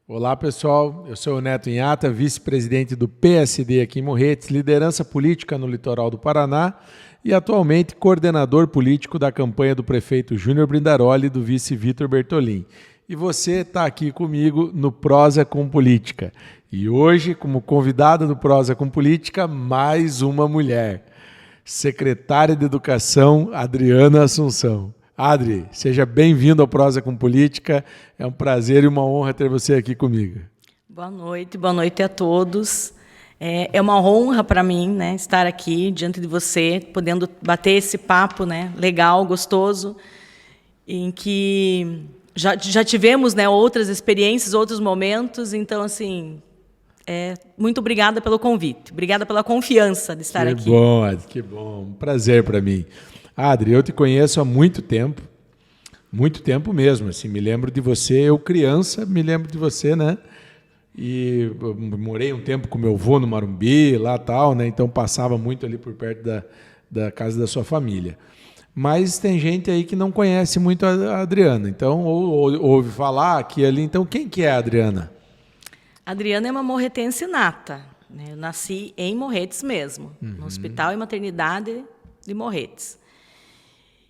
Olá, pessoal. Eu sou o Neto Inhata, vice-presidente do PSD aqui em Morretes, liderança política no litoral do Paraná e atualmente coordenador político da campanha do prefeito Júnior Brindaroli e do vice Vitor Bertolin. E você está aqui comigo no Prosa com Política. E hoje, como convidada do Prosa com Política, mais uma mulher. Secretária de Educação, Adriana Assunção. Adri, seja bem-vindo ao Prosa com Política. É um prazer e uma honra ter você aqui comigo. Boa noite a todos. É uma honra para mim, né, estar aqui diante de você, podendo bater esse papo, né, legal, gostoso, em que já tivemos, né, outras experiências, outros momentos. Então, assim, muito obrigada pelo convite, obrigada pela confiança de estar aqui. Que bom, Adri, que bom. Um prazer para mim. Adri, eu te conheço há muito tempo mesmo, assim, me lembro de você, eu criança, me lembro de você, né, e eu morei um tempo com meu avô no Marumbi, lá tal, né, então passava muito ali por perto da casa da sua família. Mas tem gente aí que não conhece muito a Adriana, então ou ouve falar aqui e ali, então quem que é a Adriana? A Adriana é uma morretense nata, né, eu nasci em Morretes mesmo, no Hospital e Maternidade de Morretes.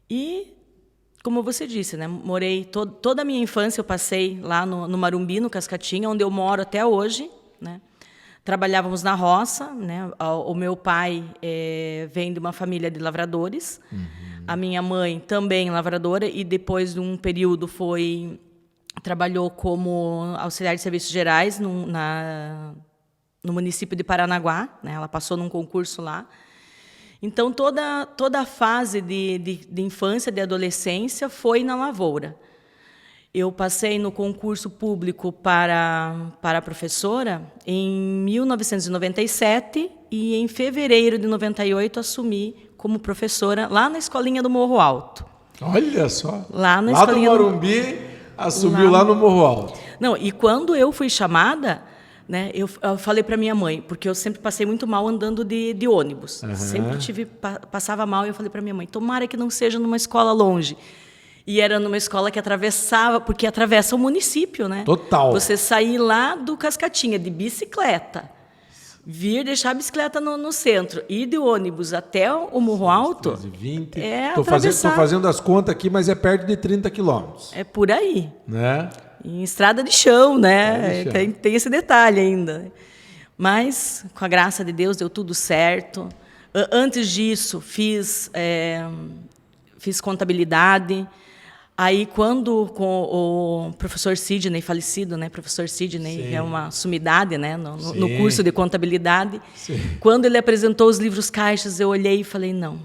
E, como você disse, né, morei toda a minha infância, eu passei lá no Marumbi, no Cascatinha, onde eu moro até hoje, né. Trabalhávamos na roça, né. O meu pai vem de uma família de lavradores, a minha mãe também lavradora, e depois de um período trabalhou como auxiliar de serviços gerais no município de Paranaguá, né. Ela passou num concurso lá. Então, toda a fase de infância, de adolescência, foi na lavoura. Eu passei no concurso público para professora em 1997 e, em fevereiro de 98, assumi como professora lá na Escolinha do Morro Alto. Olha só! Lá na lá do Morumbi, assumiu lá no Morro Alto. Não, e quando eu fui chamada, né, eu falei para minha mãe, porque eu sempre passei muito mal andando de ônibus. Sempre passava mal, e eu falei para minha mãe, tomara que não seja numa escola longe. E era numa escola que atravessava, porque atravessa o município, né? Total. Você sair lá do Cascatinha de bicicleta, vir deixar a bicicleta no centro, ir de ônibus até o Morro Alto, 13, 20. Estou fazendo as contas aqui, mas é perto de 30 quilômetros. É por aí. Né? Em estrada de chão, né? Tem esse detalhe ainda. Mas, com a graça de Deus, deu tudo certo. Antes disso, fiz contabilidade. Aí, quando com o professor Sidney, falecido, né? Professor Sidney, que é uma sumidade, né? No curso de contabilidade. Sim. Quando ele apresentou os livros caixas, eu olhei e falei, não,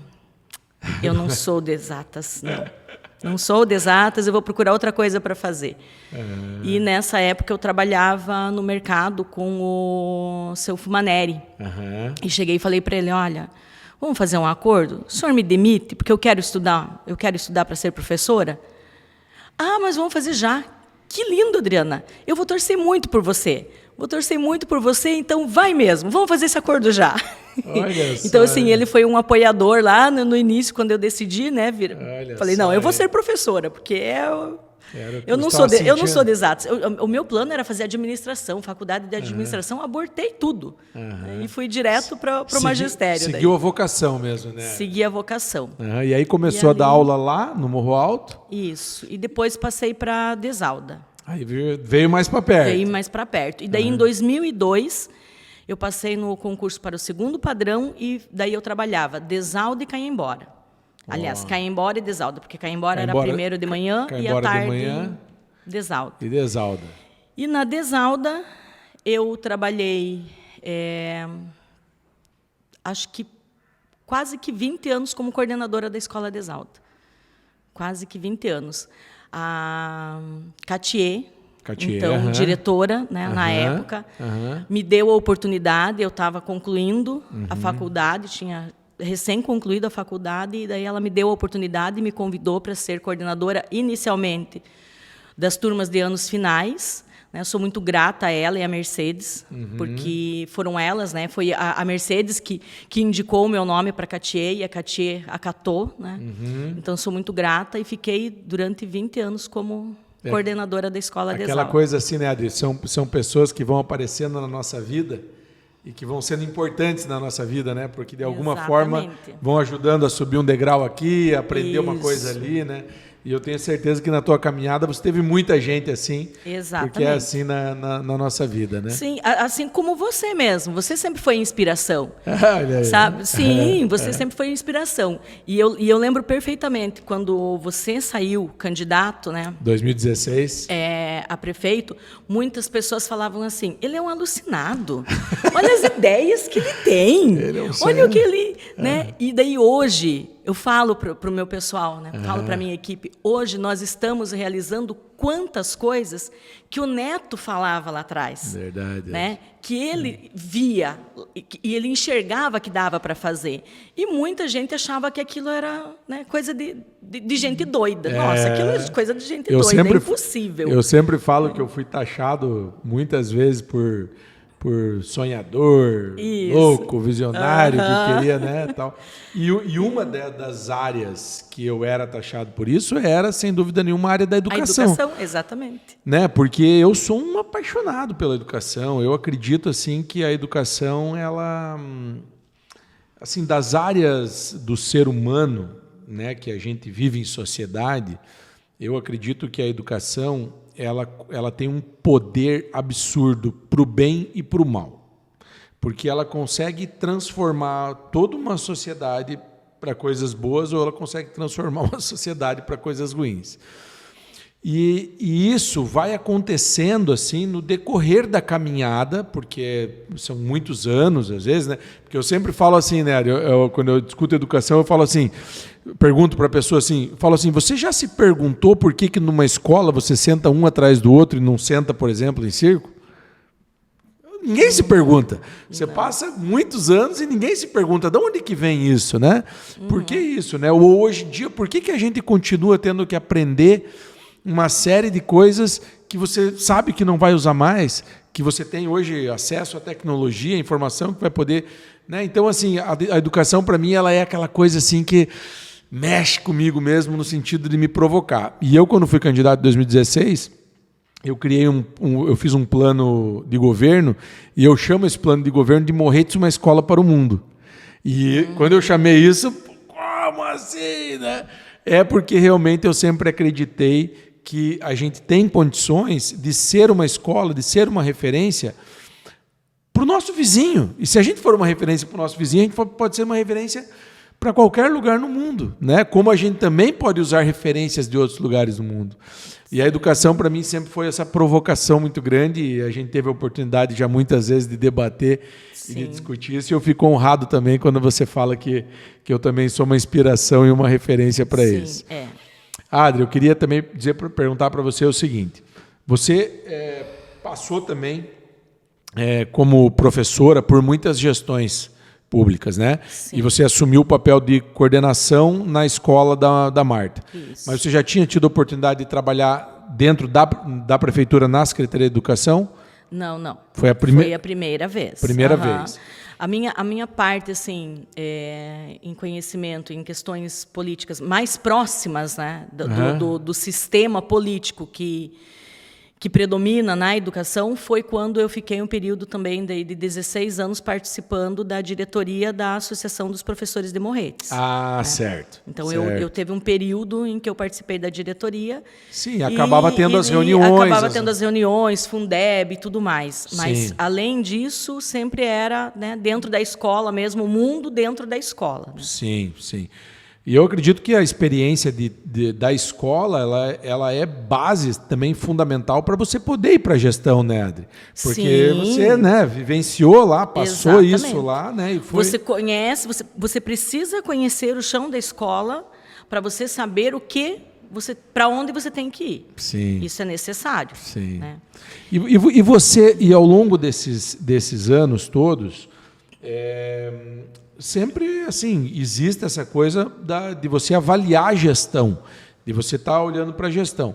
eu não sou de exatas, não. Não sou de exatas, eu vou procurar outra coisa para fazer. E, nessa época, eu trabalhava no mercado com o seu Fumaneri. E cheguei e falei para ele, olha, vamos fazer um acordo? O senhor me demite, porque eu quero estudar para ser professora? Ah, mas vamos fazer já. Que lindo, Adriana. Eu vou torcer muito por você. Então vai mesmo, vamos fazer esse acordo já. Olha só. Então, assim, ele foi um apoiador lá no início, quando eu decidi, né? Falei, não, eu vou ser professora, porque eu não sou de exatas. O meu plano era fazer administração, faculdade de administração, abortei tudo. E fui direto para o magistério. Seguiu a vocação mesmo, né? Segui a vocação. E aí começou a dar aula lá, no Morro Alto? Isso. E depois passei para Desalda. Aí veio mais para perto. Veio mais para perto. E daí, em 2002, eu passei no concurso para o segundo padrão e daí eu trabalhava Desalda e Caiembora. Aliás, Caiembora e Desalda, porque Caiembora era primeiro de manhã e à tarde Desalda. E Desalda. E na Desalda eu trabalhei, acho que quase que 20 anos como coordenadora da Escola Desalda. Quase que 20 anos. A Catier, então, diretora, né, na época, me deu a oportunidade, eu estava concluindo a faculdade, tinha recém-concluído a faculdade, e daí ela me deu a oportunidade e me convidou para ser coordenadora, inicialmente, das turmas de anos finais, né? Sou muito grata a ela e a Mercedes, porque foram elas, né? Foi a Mercedes que indicou o meu nome para a Cartier e a Cartier acatou, né? Então, sou muito grata e fiquei durante 20 anos como coordenadora da Escola de Exalc. Aquela coisa assim, né, Adri? São pessoas que vão aparecendo na nossa vida e que vão sendo importantes na nossa vida, né? Porque, de alguma forma, vão ajudando a subir um degrau aqui, a aprender uma coisa ali, né? E eu tenho certeza que na tua caminhada você teve muita gente assim. Exatamente. Porque é assim na nossa vida, né? Sim, assim como você mesmo. Você sempre foi inspiração. Olha aí. Sabe? Sim, você sempre foi inspiração. E eu lembro perfeitamente quando você saiu candidato, né? 2016. A prefeito, muitas pessoas falavam assim, ele é um alucinado. Olha as ideias que ele tem. Olha o que ele... né? E daí hoje... Eu falo para o meu pessoal, né? Falo para a minha equipe, hoje nós estamos realizando quantas coisas que o Neto falava lá atrás. Verdade. Né? Que ele via e ele enxergava que dava para fazer. E muita gente achava que aquilo era, né, coisa de gente doida. Nossa, aquilo é coisa de gente doida, é impossível. Eu sempre falo que eu fui taxado muitas vezes por sonhador, louco, visionário, que queria, né, tal. E uma das áreas que eu era taxado por isso era, sem dúvida nenhuma, a área da educação. A educação, exatamente. Né, porque eu sou um apaixonado pela educação. Eu acredito assim que a educação, ela, assim, das áreas do ser humano, né, que a gente vive em sociedade, eu acredito que a educação ela tem um poder absurdo para o bem e para o mal, porque ela consegue transformar toda uma sociedade para coisas boas ou ela consegue transformar uma sociedade para coisas ruins. E isso vai acontecendo assim no decorrer da caminhada, porque são muitos anos às vezes, né? Porque eu sempre falo assim, né? Quando eu discuto educação, eu falo assim, pergunto para a pessoa assim, falo assim, você já se perguntou por que numa escola você senta um atrás do outro e não senta, por exemplo, em círculo? Ninguém se pergunta. Você passa muitos anos e ninguém se pergunta de onde que vem isso, né? Por que isso, né? Ou hoje em dia, por que a gente continua tendo que aprender uma série de coisas que você sabe que não vai usar mais, que você tem hoje acesso à tecnologia, à informação que vai poder, né? Então, assim, a educação para mim ela é aquela coisa assim que mexe comigo mesmo no sentido de me provocar. E eu, quando fui candidato em 2016, eu criei eu fiz um plano de governo e eu chamo esse plano de governo de Morretes, uma escola para o mundo. E quando eu chamei isso, como assim, né? É porque realmente eu sempre acreditei que a gente tem condições de ser uma escola, de ser uma referência para o nosso vizinho. E se a gente for uma referência para o nosso vizinho, a gente pode ser uma referência para qualquer lugar no mundo, né? Como a gente também pode usar referências de outros lugares do mundo. E a educação, para mim, sempre foi essa provocação muito grande, e a gente teve a oportunidade já muitas vezes de debater e de discutir isso, e eu fico honrado também quando você fala que eu também sou uma inspiração e uma referência para eles. Adri, eu queria também perguntar para você o seguinte, você passou também como professora por muitas gestões públicas, né? Sim. E você assumiu o papel de coordenação na escola da Marta. Isso. Mas você já tinha tido a oportunidade de trabalhar dentro da prefeitura na Secretaria de Educação? Não. Foi a primeira vez. Primeira vez. A minha parte, assim, em conhecimento, em questões políticas mais próximas, né, do sistema político que predomina na educação, foi quando eu fiquei um período também de 16 anos participando da diretoria da Associação dos Professores de Morretes. Ah, certo. Então, certo. Eu teve um período em que eu participei da diretoria. Sim, acabava tendo as reuniões. Acabava tendo as reuniões, Fundeb e tudo mais. Mas, sim, além disso, sempre era, né, dentro da escola mesmo, o mundo dentro da escola. Né? Sim, sim. E eu acredito que a experiência da escola ela é base também fundamental para você poder ir para a gestão, né, Adri? Porque você, né, vivenciou lá, passou isso lá, né? E foi... Você conhece, você precisa conhecer o chão da escola para você saber para onde você tem que ir. Sim. Isso é necessário. Sim. Né? E você, ao longo desses anos todos, sempre assim existe essa coisa de você avaliar a gestão, de você estar olhando para a gestão.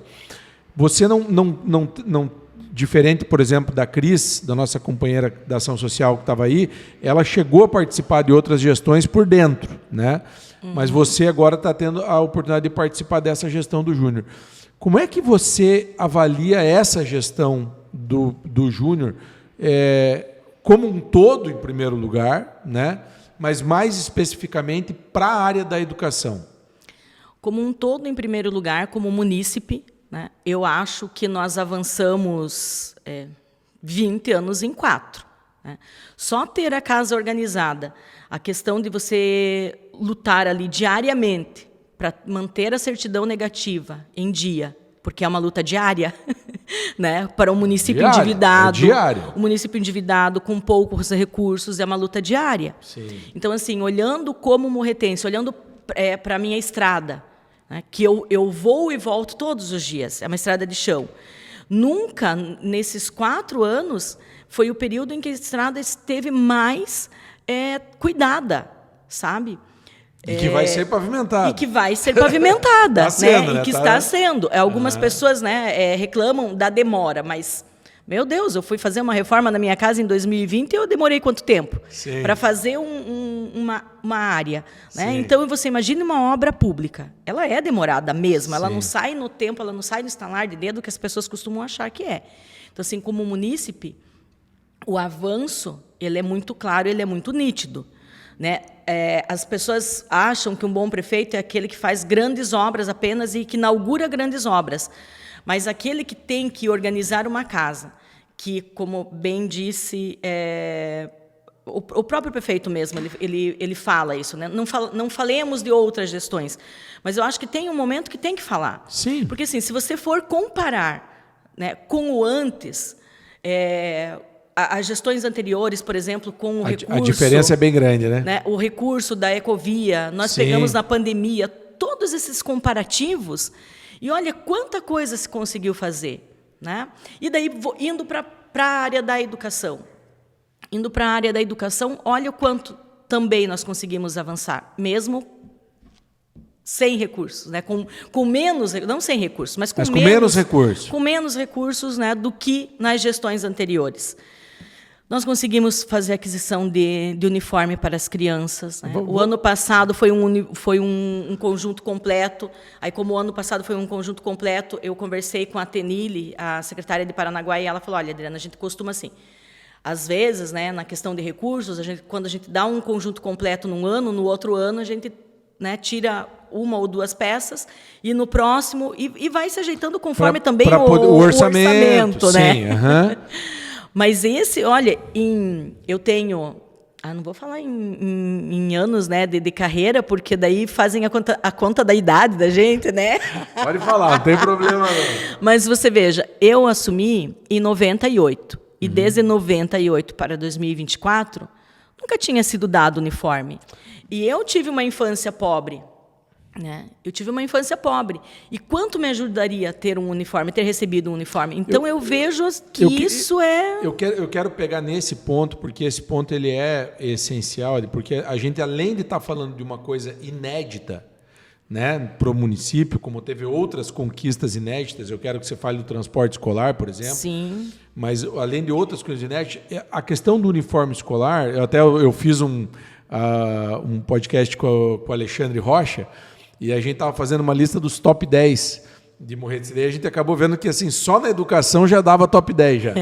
Você não diferente, por exemplo, da Cris, da nossa companheira da ação social que estava aí, ela chegou a participar de outras gestões por dentro, né? Mas você agora está tendo a oportunidade de participar dessa gestão do Júnior. Como é que você avalia essa gestão do Júnior como um todo, em primeiro lugar, né? Mas mais especificamente para a área da educação? Como um todo, em primeiro lugar, como munícipe, né, eu acho que nós avançamos 20 anos em 4. Né? Só ter a casa organizada, a questão de você lutar ali diariamente para manter a certidão negativa em dia, porque é uma luta diária, né? Para um município endividado, um município endividado com poucos recursos, é uma luta diária. Sim. Então, assim, olhando como morretense, olhando para a minha estrada, né, que eu vou e volto todos os dias, é uma estrada de chão. Nunca, nesses 4 anos, foi o período em que a estrada esteve mais cuidada, sabe? E que vai ser pavimentada. E que vai ser pavimentada. Tá sendo, né? E que está sendo. Algumas pessoas, né, reclamam da demora, mas... Meu Deus, eu fui fazer uma reforma na minha casa em 2020 e eu demorei quanto tempo? Para fazer uma área. Né? Então, você imagina uma obra pública. Ela é demorada mesmo. Ela não sai no tempo, ela não sai no estalar de dedo que as pessoas costumam achar que é. Então, assim, como munícipe, o avanço ele é muito claro, ele é muito nítido. Né? As pessoas acham que um bom prefeito é aquele que faz grandes obras apenas e que inaugura grandes obras. Mas aquele que tem que organizar uma casa, que, como bem disse, o próprio prefeito mesmo, ele fala isso. Né? Não falemos de outras gestões, mas eu acho que tem um momento que tem que falar. Sim. Porque, assim, se você for comparar, né, com o antes... as gestões anteriores, por exemplo, com o recurso... A diferença é bem grande, né? O recurso da Ecovia, nós pegamos na pandemia, todos esses comparativos, e olha quanta coisa se conseguiu fazer. Né? E daí, indo para a área da educação. Indo para a área da educação, olha o quanto também nós conseguimos avançar, mesmo sem recursos, né? com menos, não sem recursos, mas com menos recursos. Com menos recursos, né, do que nas gestões anteriores. Nós conseguimos fazer aquisição de uniforme para as crianças. Né? O ano passado foi um conjunto completo. Aí, como o ano passado foi um conjunto completo, eu conversei com a Tenille, a secretária de Paranaguá, e ela falou, olha, Adriana, a gente costuma assim, às vezes, né, na questão de recursos, quando a gente dá um conjunto completo num ano, no outro ano a gente, né, tira 1 ou 2 peças, e no próximo, e vai se ajeitando conforme também o orçamento, né? Sim, Mas esse, olha, eu tenho... não vou falar em anos, né, de carreira, porque daí fazem a conta da idade da gente, né? Pode falar, não tem problema não. Mas você veja, eu assumi em 98, e desde 98 para 2024, nunca tinha sido dado uniforme. E eu tive uma infância pobre. Né? Eu tive uma infância pobre. E quanto me ajudaria ter um uniforme, ter recebido um uniforme? Então, eu vejo que isso é... Eu quero pegar nesse ponto, porque esse ponto ele é essencial, porque a gente, além de estar falando de uma coisa inédita, né, para o município, como teve outras conquistas inéditas, eu quero que você fale do transporte escolar, por exemplo. Sim. Mas, além de outras coisas inéditas, a questão do uniforme escolar, eu fiz um podcast com o Alexandre Rocha, e a gente estava fazendo uma lista dos top 10 de Morretes. E a gente acabou vendo que assim, só na educação já dava top 10 já.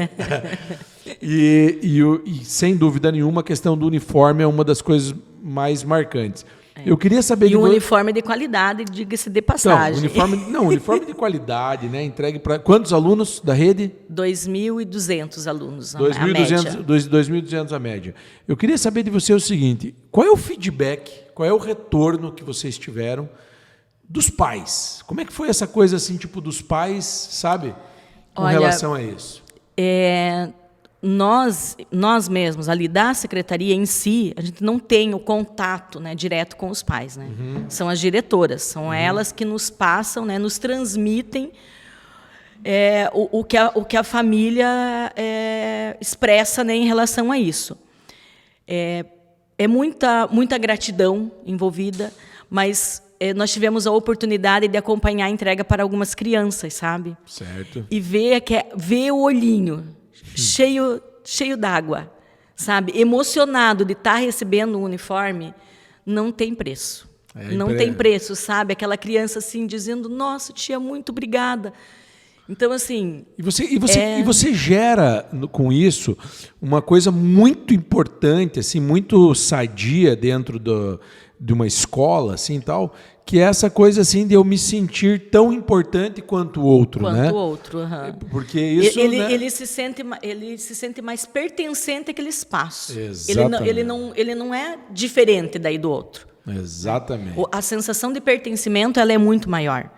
e sem dúvida nenhuma, a questão do uniforme é uma das coisas mais marcantes. Eu queria saber... E um uniforme de qualidade, diga-se de passagem. Uniforme de qualidade, né? Entregue para... Quantos alunos da rede? 2.200 alunos, a média. 2.200 a média. Eu queria saber de você o seguinte, qual é o feedback, qual é o retorno que vocês tiveram dos pais? Como é que foi essa coisa assim, tipo, dos pais, sabe? Com relação a isso. Nós mesmos, ali da secretaria em si, a gente não tem o contato, né, direto com os pais. Né? São as diretoras, são elas que nos passam, né, nos transmitem o que a família expressa, né, em relação a isso. É muita gratidão envolvida, mas nós tivemos a oportunidade de acompanhar a entrega para algumas crianças, sabe? Certo. E ver o olhinho cheio d'água, sabe? Emocionado de estar recebendo um uniforme, não tem preço. Não tem preço, sabe? Aquela criança assim dizendo: nossa, tia, muito obrigada. Então, assim... E você gera, com isso, uma coisa muito importante, assim, muito sadia dentro de uma escola, assim, tal, que é essa coisa, assim, de eu me sentir tão importante quanto o outro, né? Quanto o outro, Porque isso... Ele se sente mais pertencente àquele espaço. Exatamente. Ele não é diferente daí do outro. Exatamente. A sensação de pertencimento, ela é muito maior.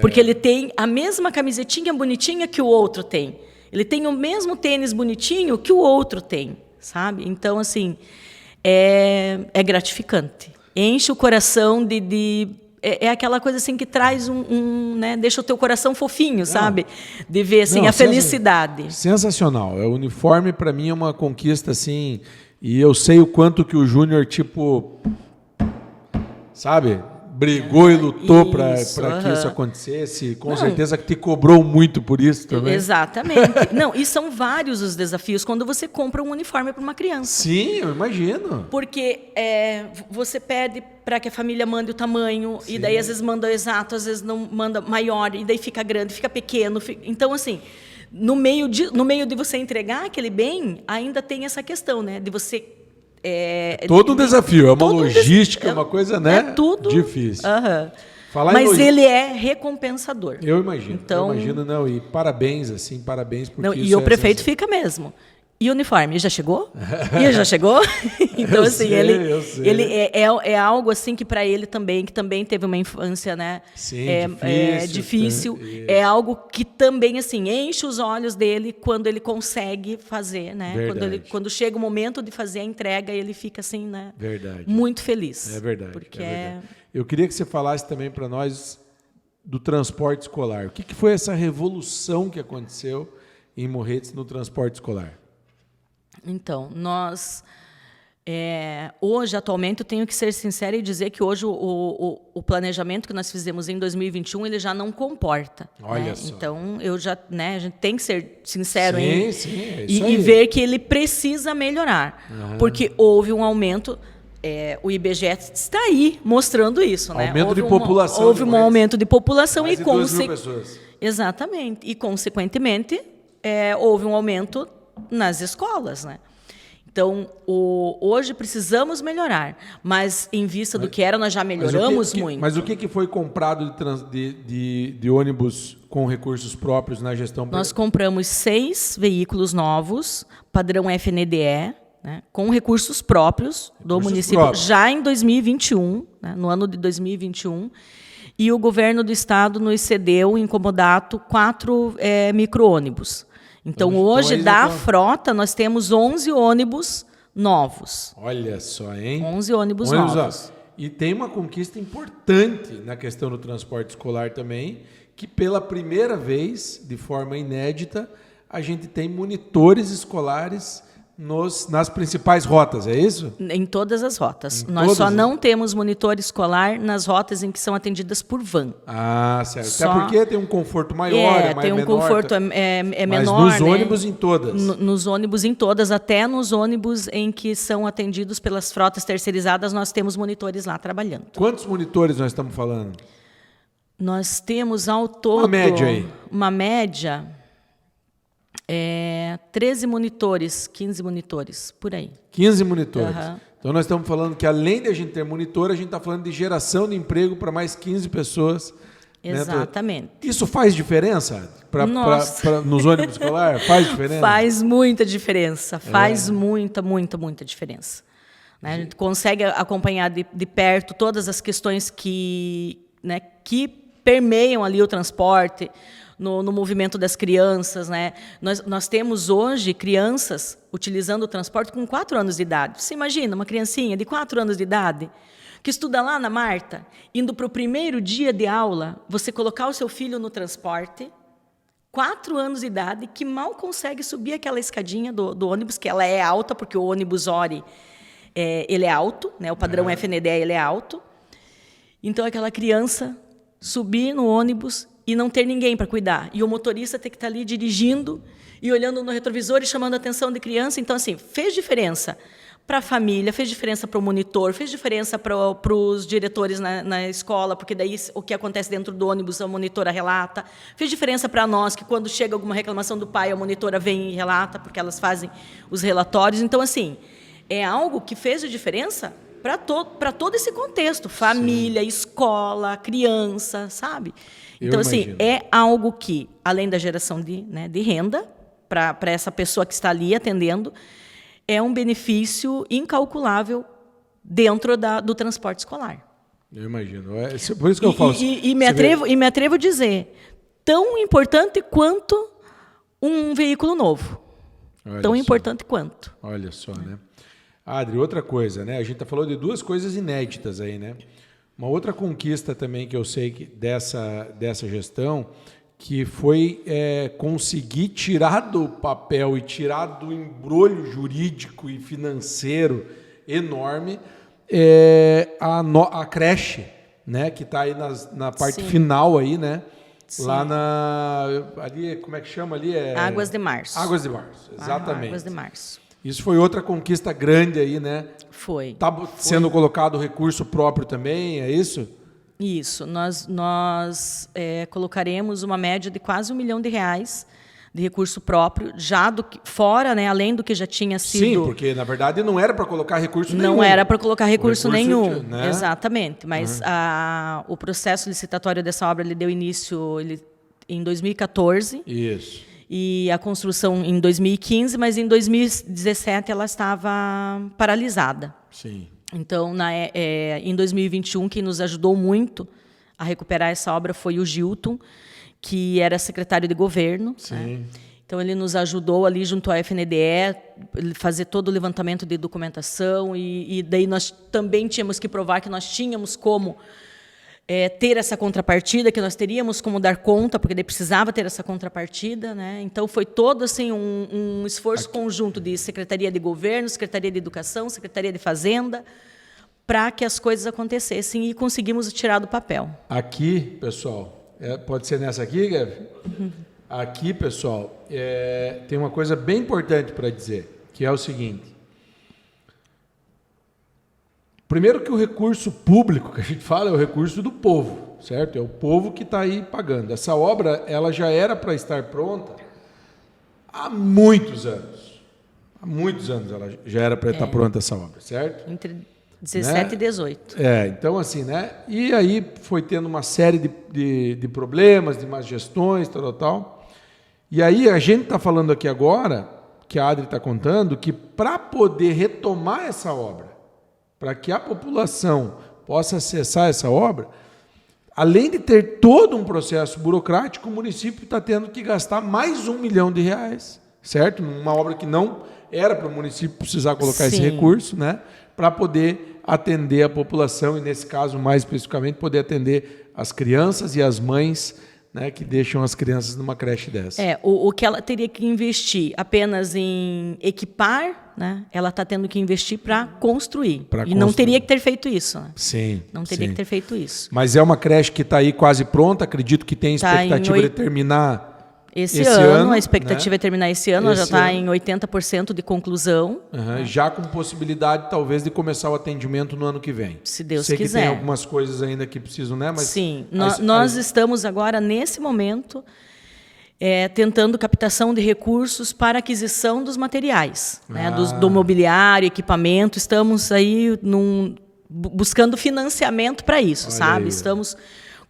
Porque ele tem a mesma camisetinha bonitinha que o outro tem. Ele tem o mesmo tênis bonitinho que o outro tem, sabe? Então, assim, é gratificante. Enche o coração é aquela coisa assim que traz né, deixa o teu coração fofinho, sabe? De ver assim a felicidade. Sensacional. O uniforme para mim é uma conquista assim, e eu sei o quanto que o Júnior sabe? Brigou e lutou para que isso acontecesse. Com certeza que te cobrou muito por isso também. Exatamente. Não, e são vários os desafios quando você compra um uniforme para uma criança. Sim, eu imagino. Porque você pede para que a família mande o tamanho, e daí às vezes manda exato, às vezes não manda maior, e daí fica grande, fica pequeno. Então, assim, no meio de você entregar aquele bem, ainda tem essa questão, né? De você... todo um desafio, é uma logística, é uma coisa, né? É tudo difícil. Mas ele é recompensador. Eu imagino. Não, e parabéns, assim, parabéns porque e o prefeito fica mesmo. E o uniforme, já chegou? Então, assim, ele é algo assim que para ele também, que também teve uma infância, né? Sim, difícil. É algo que também, assim, enche os olhos dele quando ele consegue fazer, né? Quando chega o momento de fazer a entrega, ele fica assim, né? Verdade. Muito feliz. É verdade. Porque Eu queria que você falasse também para nós do transporte escolar. O que foi essa revolução que aconteceu em Morretes no transporte escolar? Então, nós... hoje, atualmente, eu tenho que ser sincera e dizer que hoje o planejamento que nós fizemos em 2021, ele já não comporta. Olha só. Então, a gente tem que ser sincero e ver que ele precisa melhorar. Porque houve um aumento... o IBGE está aí mostrando isso. Aumento de população. Houve um aumento de população mais de 2.000 pessoas. Exatamente. E, consequentemente, houve um aumento nas escolas, né? Então, hoje precisamos melhorar, mas em vista do que era, nós já melhoramos muito. Mas o que foi comprado de ônibus com recursos próprios na gestão? Nós compramos 6 veículos novos, padrão FNDE, né, com recursos próprios do município, já em 2021, né, no ano de 2021, e o governo do estado nos cedeu, em comodato, 4 micro-ônibus. Então, hoje, da frota, nós temos 11 ônibus novos. Olha só, hein? 11 ônibus novos. E tem uma conquista importante na questão do transporte escolar também, que pela primeira vez, de forma inédita, a gente tem monitores escolares nas principais rotas, é isso? Em todas as rotas. Nós só não temos monitor escolar nas rotas em que são atendidas por van. Ah, certo. Até porque tem um conforto maior, é mais tem um menor. Conforto menor. Mas nos ônibus em todas? Nos ônibus em todas, até nos ônibus em que são atendidos pelas frotas terceirizadas, nós temos monitores lá trabalhando. Quantos monitores nós estamos falando? Nós temos ao todo... Uma média aí. Uma média... 13 monitores, 15 monitores, por aí. 15 monitores. Então, nós estamos falando que, além de a gente ter monitor, a gente está falando de geração de emprego para mais 15 pessoas. Exatamente. Né? Isso faz diferença nos ônibus escolares? Faz diferença? Faz muita diferença. Faz muita diferença. Né? A gente consegue acompanhar de perto todas as questões que permeiam ali o transporte, no movimento das crianças, né? Nós temos hoje crianças utilizando o transporte com 4 anos de idade. Você imagina uma criancinha de 4 anos de idade que estuda lá na Marta, indo para o primeiro dia de aula, você colocar o seu filho no transporte, 4 anos de idade, que mal consegue subir aquela escadinha do ônibus, que ela é alta, porque o ônibus ORI ele é alto, né? O padrão FNDE ele é alto. Então, aquela criança subir no ônibus e não ter ninguém para cuidar. E o motorista ter que estar ali dirigindo e olhando no retrovisor e chamando a atenção de criança. Então, assim, fez diferença para a família, fez diferença para o monitor, fez diferença para os diretores na escola, porque daí o que acontece dentro do ônibus a monitora relata. Fez diferença para nós, que quando chega alguma reclamação do pai, a monitora vem e relata, porque elas fazem os relatórios. Então, assim, é algo que fez a diferença para todo esse contexto, família, escola, criança, sabe? Então, assim, é algo que, além da geração de renda, para essa pessoa que está ali atendendo, é um benefício incalculável dentro do transporte escolar. Eu imagino. Por isso que eu falo. E me atrevo a dizer, tão importante quanto um veículo novo. Tão importante quanto. Olha só, né? Adri, outra coisa, né? A gente falou de duas coisas inéditas aí, né? Uma outra conquista também que eu sei que dessa gestão, que foi conseguir tirar do papel e tirar do embrolho jurídico e financeiro enorme a creche, né? Que está aí na parte final aí, né? Sim. Lá ali, como é que chama ali? Águas de Março. Águas de Março, exatamente. Águas de Março. Isso foi outra conquista grande aí, né? Foi. Está sendo colocado recurso próprio também, é isso? Isso. Nós colocaremos uma média de quase R$1 milhão de recurso próprio, já fora, né, além do que já tinha sido... Sim, porque, na verdade, não era para colocar recurso nenhum. Não era para colocar recurso nenhum, né? Exatamente. Mas o processo licitatório dessa obra ele deu início em 2014. Isso. E a construção em 2015, mas em 2017 ela estava paralisada. Sim. Então, em 2021, quem nos ajudou muito a recuperar essa obra foi o Gilton, que era secretário de governo. Sim. Né? Então, ele nos ajudou ali junto à FNDE, fazer todo o levantamento de documentação, e daí nós também tínhamos que provar que nós tínhamos como ter essa contrapartida, que nós teríamos como dar conta, porque daí precisava ter essa contrapartida, né? Então foi todo assim um esforço conjunto de Secretaria de Governo, Secretaria de Educação, Secretaria de Fazenda, para que as coisas acontecessem e conseguimos tirar do papel. Aqui, pessoal, pode ser nessa aqui, Gabi? Aqui, pessoal, tem uma coisa bem importante para dizer, que é o seguinte. Primeiro que o recurso público que a gente fala é o recurso do povo, certo? É o povo que está aí pagando. Essa obra ela já era para estar pronta há muitos anos. Há muitos anos ela já era para estar pronta essa obra, certo? Entre 17 e 18. Então assim, né? E aí foi tendo uma série de problemas, de más gestões, tal. E aí a gente está falando aqui agora, que a Adri está contando, que para poder retomar essa obra, para que a população possa acessar essa obra, além de ter todo um processo burocrático, o município está tendo que gastar mais R$1 milhão, certo? Uma obra que não era para o município precisar colocar esse recurso, né? Para poder atender a população e, nesse caso, mais especificamente, poder atender as crianças e as mães, né, que deixam as crianças numa creche dessa. O que ela teria que investir apenas em equipar, né, ela está tendo que investir para construir. Não teria que ter feito isso. Né? Sim. Não teria que ter feito isso. Mas é uma creche que está aí quase pronta, acredito que tem expectativa de terminar esse ano. A expectativa né? é terminar esse ano, ela já está em 80% de conclusão. Né? Já com possibilidade, talvez, de começar o atendimento no ano que vem. Se Deus quiser. quiser. Que tem algumas coisas ainda que precisam, né? Mas sim, nós estamos agora, nesse momento, tentando captação de recursos para aquisição dos materiais, né? Do mobiliário, equipamento. Estamos aí buscando financiamento para isso, Olha sabe? aí. Estamos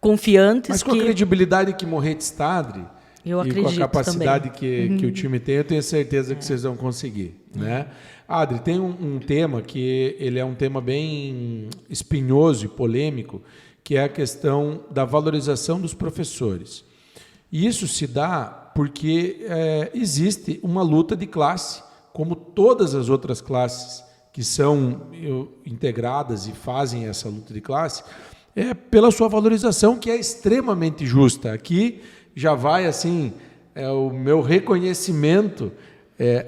confiantes. Mas com a credibilidade que Morretes está, Adri, eu e acredito com a capacidade também. que o time tem, eu tenho certeza que vocês vão conseguir. Né? Adri, tem um tema que ele é um tema bem espinhoso e polêmico, que é a questão da valorização dos professores. E isso se dá porque existe uma luta de classe, como todas as outras classes que são integradas e fazem essa luta de classe, pela sua valorização, que é extremamente justa. Aqui já vai assim o meu reconhecimento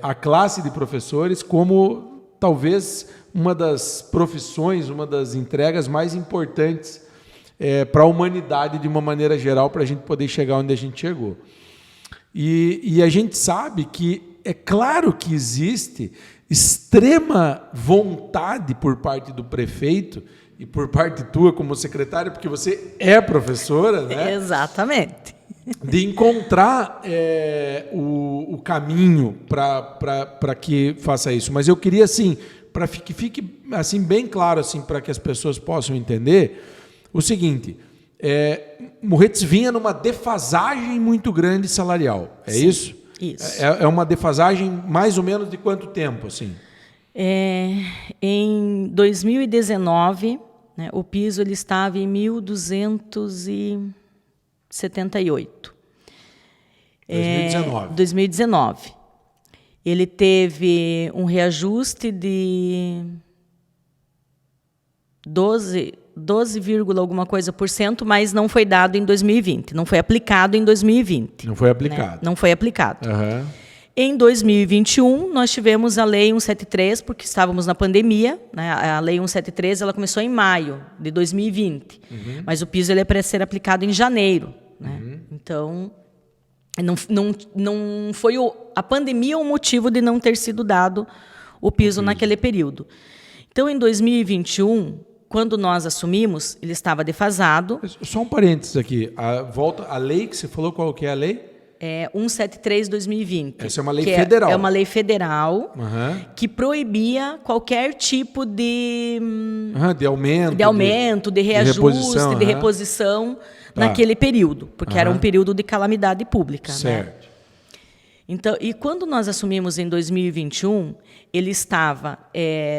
à classe de professores como talvez uma das profissões, uma das entregas mais importantes para a humanidade de uma maneira geral, para a gente poder chegar onde a gente chegou. E a gente sabe que é claro que existe extrema vontade por parte do prefeito e por parte tua como secretária, porque você é professora, né? Exatamente. De encontrar o caminho para que faça isso. Mas eu queria, assim, para que fique assim, bem claro assim, para que as pessoas possam entender o seguinte: Morretes vinha numa defasagem muito grande salarial. É Sim, isso? Isso. É uma defasagem mais ou menos de quanto tempo? Assim? Em 2019, né, o piso ele estava em 1.278. 2019. Ele teve um reajuste de 12, alguma coisa por cento, mas não foi dado em 2020. Não foi aplicado em 2020. Não foi aplicado. Né? Não foi aplicado. Uhum. Em 2021, nós tivemos a Lei 173, porque estávamos na pandemia. Né? A Lei 173 ela começou em maio de 2020, mas o piso ele é para ser aplicado em janeiro. Né? Então, não foi a pandemia o motivo de não ter sido dado o piso naquele período. Então, em 2021, quando nós assumimos, ele estava defasado. Só um parênteses aqui. A lei que você falou, qual que é a lei? 173/2020. Essa é uma lei federal. É uma lei federal que proibia qualquer tipo de aumento, de reajuste, de reposição naquele período, porque era um período de calamidade pública. Certo. Né? Então, e quando nós assumimos em 2021, ele estava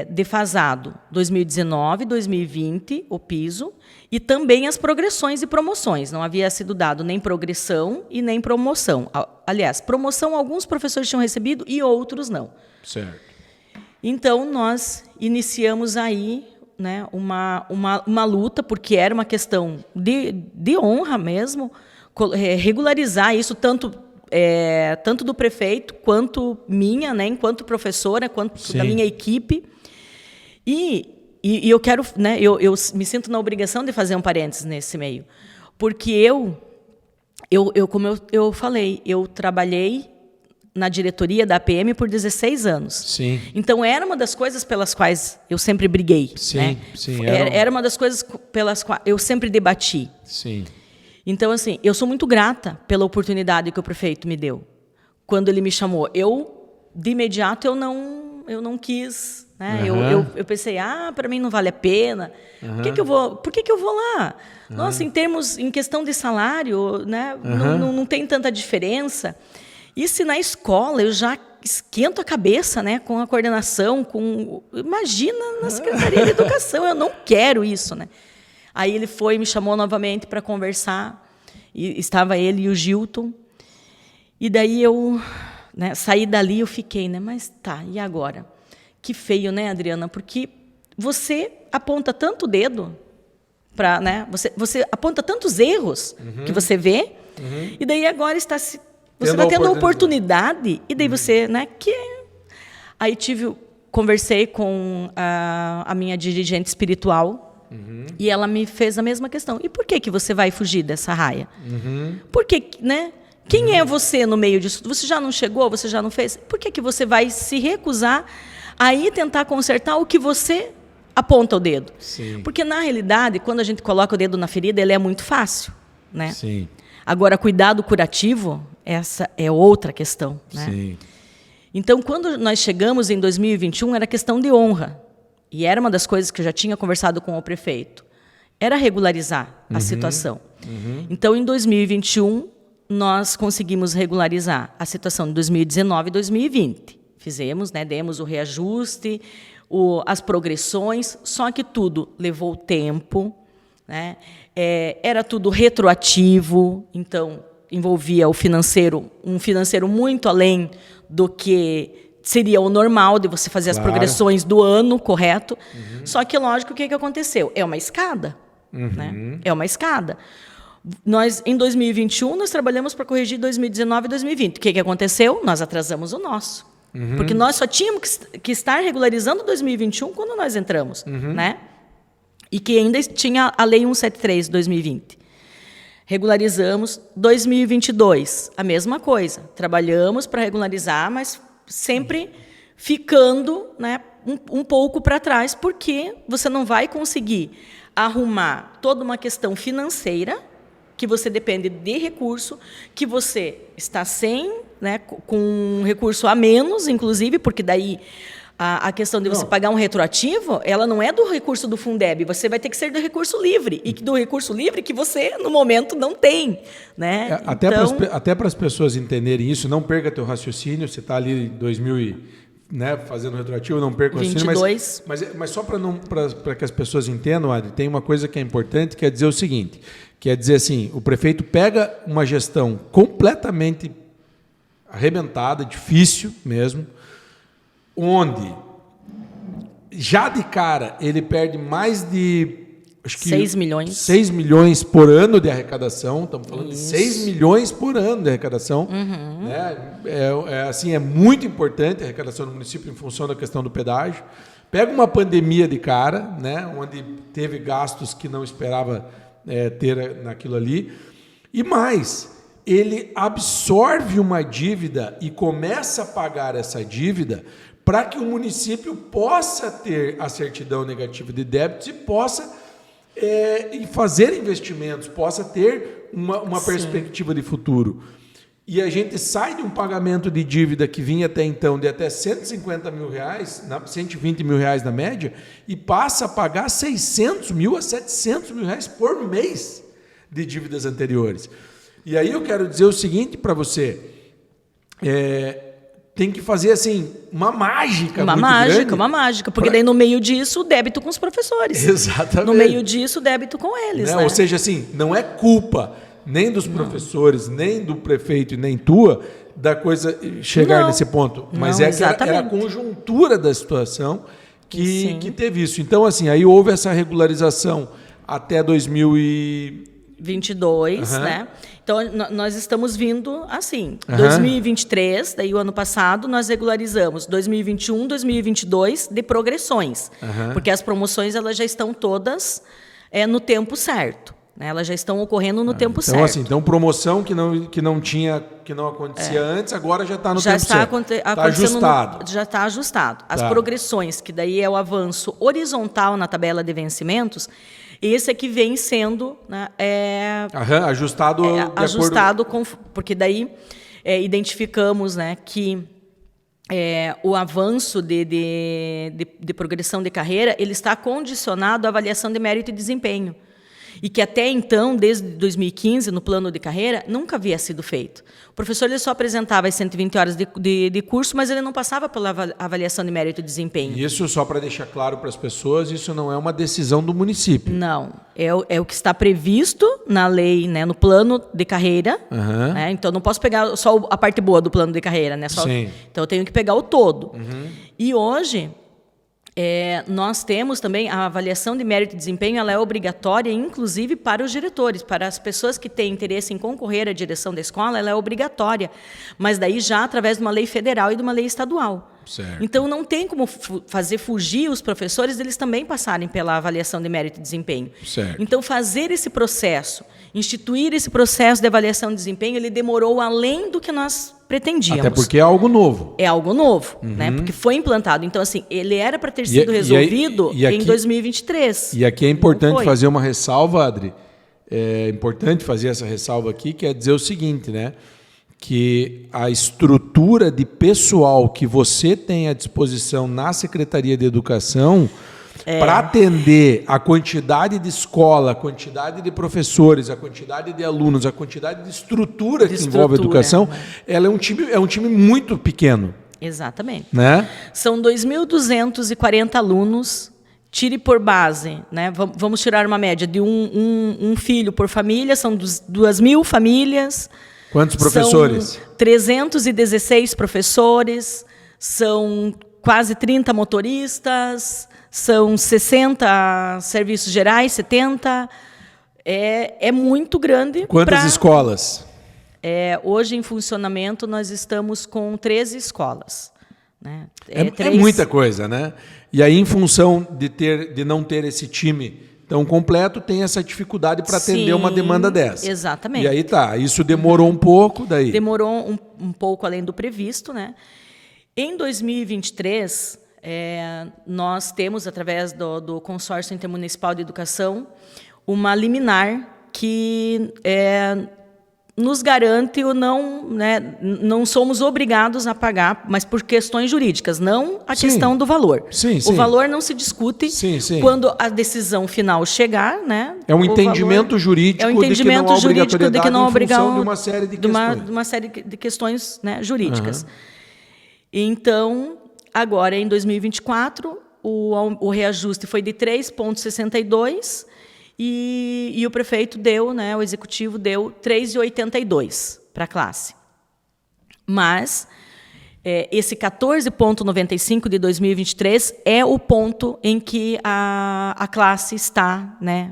defasado 2019, 2020, o piso, e também as progressões e promoções. Não havia sido dado nem progressão e nem promoção. Aliás, promoção alguns professores tinham recebido e outros não. Certo. Então, nós iniciamos aí, né, uma luta, porque era uma questão de honra mesmo, regularizar isso tanto do prefeito quanto minha, né, enquanto professora, quanto Sim. da minha equipe. E eu quero, né, eu me sinto na obrigação de fazer um parênteses nesse meio, porque como eu falei, eu trabalhei na diretoria da APM por 16 anos. Sim. Então, era uma das coisas pelas quais eu sempre briguei. Sim, né? sim. Era uma das coisas pelas quais eu sempre debati. Sim. Então, assim, eu sou muito grata pela oportunidade que o prefeito me deu. Quando ele me chamou, de imediato, eu não quis. Né? Eu pensei, para mim não vale a pena. Por que eu vou lá? Nossa, em questão de salário, né, não tem tanta diferença. E se na escola eu já esquento a cabeça, né, com a coordenação, imagina na Secretaria de Educação, eu não quero isso, né? Aí ele me chamou novamente para conversar, e estava ele e o Gilton, e daí eu, né, saí dali, eu fiquei, né, mas tá, e agora? Que feio, né, Adriana? Porque você aponta tanto o dedo, né, você aponta tantos erros que você vê, e daí agora você está tendo a oportunidade, e daí você, né, Aí conversei com a minha dirigente espiritual, e ela me fez a mesma questão. E por que você vai fugir dessa raia? Por que, né? Quem é você no meio disso? Você já não chegou? Você já não fez? Por que você vai se recusar a ir tentar consertar o que você aponta o dedo? Sim. Porque, na realidade, quando a gente coloca o dedo na ferida, ele é muito fácil, né? Sim. Agora, cuidado curativo, essa é outra questão, né? Sim. Então, quando nós chegamos em 2021, era questão de honra. E era uma das coisas que eu já tinha conversado com o prefeito. Era regularizar a situação. Então, em 2021, nós conseguimos regularizar a situação de 2019 e 2020. Fizemos, né, demos o reajuste, as progressões, só que tudo levou tempo, né? Era tudo retroativo, então envolvia um financeiro muito além do que seria o normal de você fazer as progressões do ano, correto? Só que, lógico, o que aconteceu? É uma escada. Né? É uma escada. Em 2021, nós trabalhamos para corrigir 2019 e 2020. O que aconteceu? Nós atrasamos o nosso. Porque nós só tínhamos que estar regularizando 2021 quando nós entramos. Né? E que ainda tinha a Lei 173 de 2020. Regularizamos. 2022, a mesma coisa. Trabalhamos para regularizar, mas sempre ficando, né, um pouco para trás, porque você não vai conseguir arrumar toda uma questão financeira, que você depende de recurso, que você está sem, né, com um recurso a menos, inclusive, porque daí a questão de você pagar um retroativo, ela não é do recurso do Fundeb, você vai ter que ser do recurso livre, e do recurso livre que você, no momento, não tem. Né? Até para as pessoas entenderem isso, não perca teu raciocínio, você está ali em 2000 né, fazendo retroativo, não perca o raciocínio, mas só para que as pessoas entendam, Adri, tem uma coisa que é importante, que é dizer o seguinte, que é dizer assim, o prefeito pega uma gestão completamente arrebentada, difícil mesmo, onde já de cara ele perde mais de 6 milhões. 6 milhões por ano de arrecadação, estamos falando de 6 milhões por ano de arrecadação. Né? Assim, é muito importante a arrecadação do município em função da questão do pedágio. Pega uma pandemia de cara, né? Onde teve gastos que não esperava ter naquilo ali. E mais, ele absorve uma dívida e começa a pagar essa dívida para que o município possa ter a certidão negativa de débitos e possa fazer investimentos, possa ter uma perspectiva de futuro. E a gente sai de um pagamento de dívida que vinha até então de até R$150 mil, R$120 mil na média, e passa a pagar R$600 mil a R$700 mil por mês de dívidas anteriores. E aí eu quero dizer o seguinte para você, tem que fazer assim uma mágica muito grande. Uma mágica, porque daí no meio disso o débito com os professores. Exatamente. No meio disso o débito com eles. Né? Ou seja, assim, não é culpa nem dos professores, nem do prefeito e nem tua da coisa chegar nesse ponto. Mas era a conjuntura da situação que teve isso. Então, assim, aí houve essa regularização até 2022, né? Então, nós estamos vindo assim. 2023, daí o ano passado, nós regularizamos 2021, 2022 de progressões. Porque as promoções elas já estão todas no tempo certo. Né? Elas já estão ocorrendo no tempo certo. Assim, então, promoção que não acontecia antes, agora já está no tempo certo. Está ajustado. Já está ajustado. As progressões, que daí é o avanço horizontal na tabela de vencimentos, esse é que vem sendo, né, ajustado porque daí identificamos, né, que o avanço de progressão de carreira ele está condicionado à avaliação de mérito e desempenho. E que até então, desde 2015, no plano de carreira, nunca havia sido feito. O professor ele só apresentava as 120 horas de curso, mas ele não passava pela avaliação de mérito e desempenho. Isso, só para deixar claro para as pessoas, isso não é uma decisão do município. Não, é o que está previsto na lei, né, no plano de carreira. Né? Então, não posso pegar só a parte boa do plano de carreira. Né? Então, eu tenho que pegar o todo. E hoje... nós temos também a avaliação de mérito e desempenho, ela é obrigatória, inclusive para os diretores, para as pessoas que têm interesse em concorrer à direção da escola, ela é obrigatória, mas daí já através de uma lei federal e de uma lei estadual. Certo. Então, não tem como fazer fugir os professores deles também passarem pela avaliação de mérito e desempenho. Certo. Então, fazer esse processo, instituir esse processo de avaliação de desempenho, ele demorou além do que nós pretendíamos. Até porque é algo novo. É algo novo, né? Porque foi implantado. Então, assim, ele era para ter sido resolvido em 2023. E aqui é importante fazer uma ressalva, Adri. É importante fazer essa ressalva aqui, que é dizer o seguinte, né? Que a estrutura de pessoal que você tem à disposição na Secretaria de Educação para atender a quantidade de escola, a quantidade de professores, a quantidade de alunos, a quantidade de estrutura que envolve a educação, ela é um time muito pequeno. Exatamente. Né? São 2.240 alunos. Tire por base, né? Vamos tirar uma média de um filho por família, são 2.000 famílias. Quantos professores? São 316 professores, são quase 30 motoristas, são 60 serviços gerais, 70. É muito grande. Quantas escolas? Hoje, em funcionamento, nós estamos com 13 escolas. Né? É muita coisa, né? E aí, em função de não ter esse time tão completo tem essa dificuldade para atender uma demanda dessa. Exatamente. E aí tá, isso demorou um pouco daí. Demorou um pouco além do previsto, né? Em 2023, nós temos, através do Consórcio Intermunicipal de Educação, uma liminar que nos garante o não, né, não somos obrigados a pagar, mas por questões jurídicas, não a questão do valor. Sim, o valor não se discute quando a decisão final chegar, né? É um entendimento jurídico de que não há obrigação de uma série de questões. De uma série de questões, né, jurídicas. Então, agora em 2024, o reajuste foi de 3,62 e o prefeito deu, né, o executivo deu 3,82 para a classe. Mas esse 14,95 de 2023 é o ponto em que a classe está, né,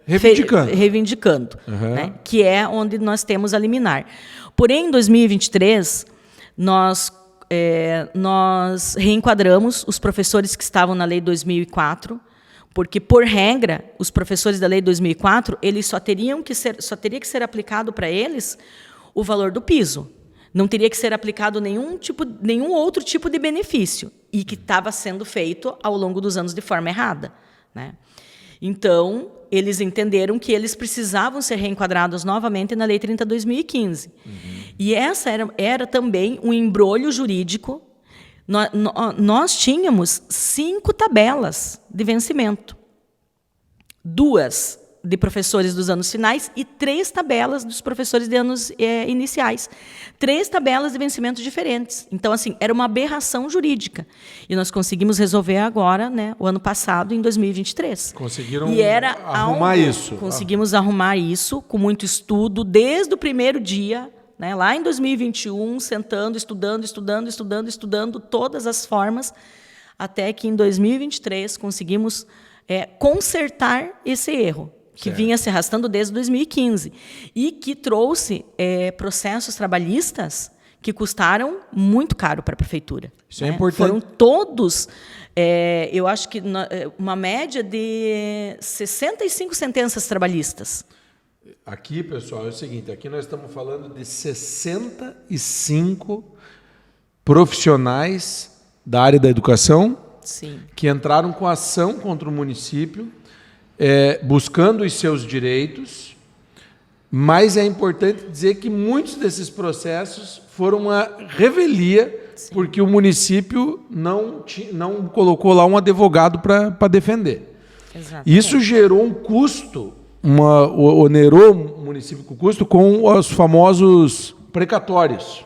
reivindicando, né, que é onde nós temos a liminar. Porém, em 2023, nós reenquadramos os professores que estavam na Lei 2004, porque, por regra, os professores da Lei 2004, eles só teria que ser aplicado para eles o valor do piso. Não teria que ser aplicado nenhum outro tipo de benefício, e que estava sendo feito ao longo dos anos de forma errada, né? Então, eles entenderam que eles precisavam ser reenquadrados novamente na Lei 30/2015. E essa era também um embrolho jurídico. Nós tínhamos 5 tabelas de vencimento. 2 de professores dos anos finais e 3 tabelas dos professores de anos iniciais. 3 tabelas de vencimento diferentes. Então, assim, era uma aberração jurídica. E nós conseguimos resolver agora, né, o ano passado, em 2023. Conseguiram arrumar isso. Conseguimos arrumar isso com muito estudo, desde o primeiro dia, né, lá em 2021, sentando, estudando todas as formas, até que em 2023 conseguimos consertar esse erro, que vinha se arrastando desde 2015, e que trouxe processos trabalhistas que custaram muito caro para a prefeitura. Isso é importante. Foram todos, eu acho que uma média de 65 sentenças trabalhistas. Aqui, pessoal, é o seguinte, aqui nós estamos falando de 65 profissionais da área da educação. Sim. Que entraram com ação contra o município, buscando os seus direitos, mas é importante dizer que muitos desses processos foram uma revelia, porque o município não colocou lá um advogado para defender. Exatamente. Isso gerou um custo, onerou o município com custo com os famosos precatórios,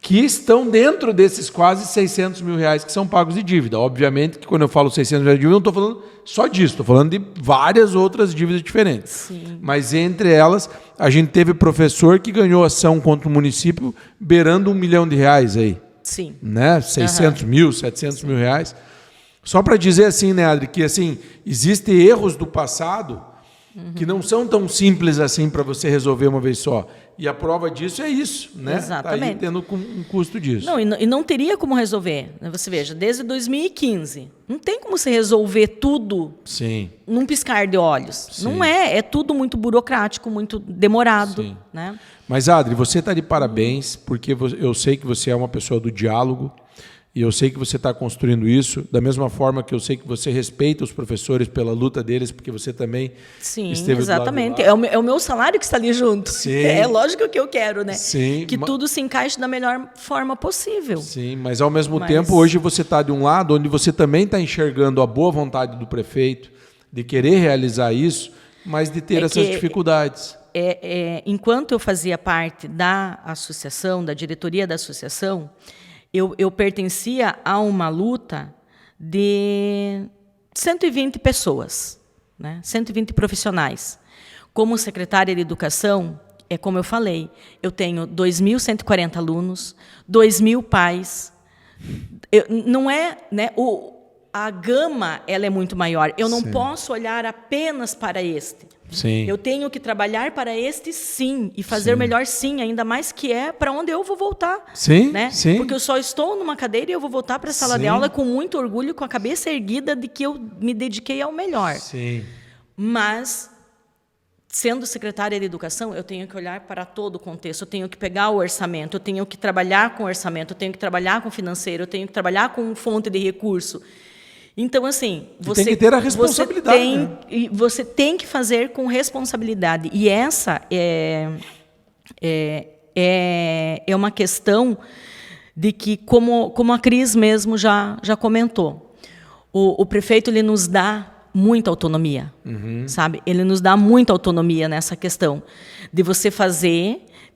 que estão dentro desses quase R$600 mil que são pagos de dívida. Obviamente que quando eu falo R$600 mil de dívida, não estou falando só disso, estou falando de várias outras dívidas diferentes. Sim. Mas entre elas, a gente teve professor que ganhou ação contra o município beirando R$1 milhão aí. Sim. Né? 600 mil, 700 mil reais. Só para dizer assim, né, Adri, que assim, existem erros do passado que não são tão simples assim para você resolver uma vez só. E a prova disso é isso, né? Exatamente. Tá aí tendo um custo disso. Não, e não teria como resolver. Você veja, desde 2015, não tem como você resolver tudo num piscar de olhos. Sim. Não é tudo muito burocrático, muito demorado. Sim. Né? Mas, Adri, você está de parabéns, porque eu sei que você é uma pessoa do diálogo, e eu sei que você está construindo isso, da mesma forma que eu sei que você respeita os professores pela luta deles, porque você também esteve exatamente. do lado de lá. É o meu salário que está ali junto. Sim. É lógico que eu quero, né? Sim. Que tudo se encaixe da melhor forma possível. Sim, mas ao mesmo tempo, hoje você está de um lado onde você também está enxergando a boa vontade do prefeito de querer realizar isso, mas de ter essas dificuldades. Enquanto eu fazia parte da associação, da diretoria da associação, eu pertencia a uma luta de 120 pessoas, né? 120 profissionais. Como secretária de Educação, como eu falei, eu tenho 2.140 alunos, 2.000 pais. Não é, né, a gama ela é muito maior. Eu não posso olhar apenas para este. Sim. Eu tenho que trabalhar para este sim, e fazer melhor sim, ainda mais que é para onde eu vou voltar. Sim, né? sim. Porque eu só estou numa cadeira e eu vou voltar para a sala de aula com muito orgulho, com a cabeça erguida de que eu me dediquei ao melhor. Sim. Mas, sendo secretária de Educação, eu tenho que olhar para todo o contexto, eu tenho que pegar o orçamento, eu tenho que trabalhar com orçamento, eu tenho que trabalhar com financeiro, eu tenho que trabalhar com fonte de recurso. Então, assim, você tem que ter a responsabilidade. Você tem que fazer com responsabilidade. E essa é uma questão de que, como a Cris mesmo já comentou, o prefeito ele nos dá muita autonomia, sabe? Ele nos dá muita autonomia nessa questão de você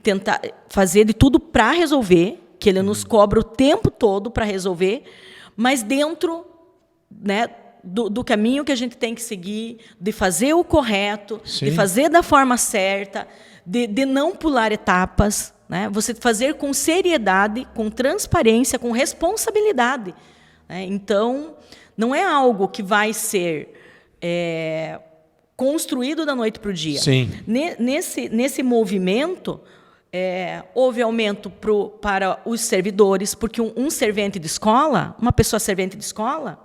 tentar fazer de tudo para resolver, que ele nos cobra o tempo todo para resolver, mas dentro, né, do caminho que a gente tem que seguir, de fazer o correto, de fazer da forma certa, de não pular etapas, né? Você fazer com seriedade, com transparência, com responsabilidade, né? Então, não é algo que vai ser construído da noite para o dia. Sim. Nesse movimento, houve aumento para os servidores, porque um servente de escola, uma pessoa servente de escola,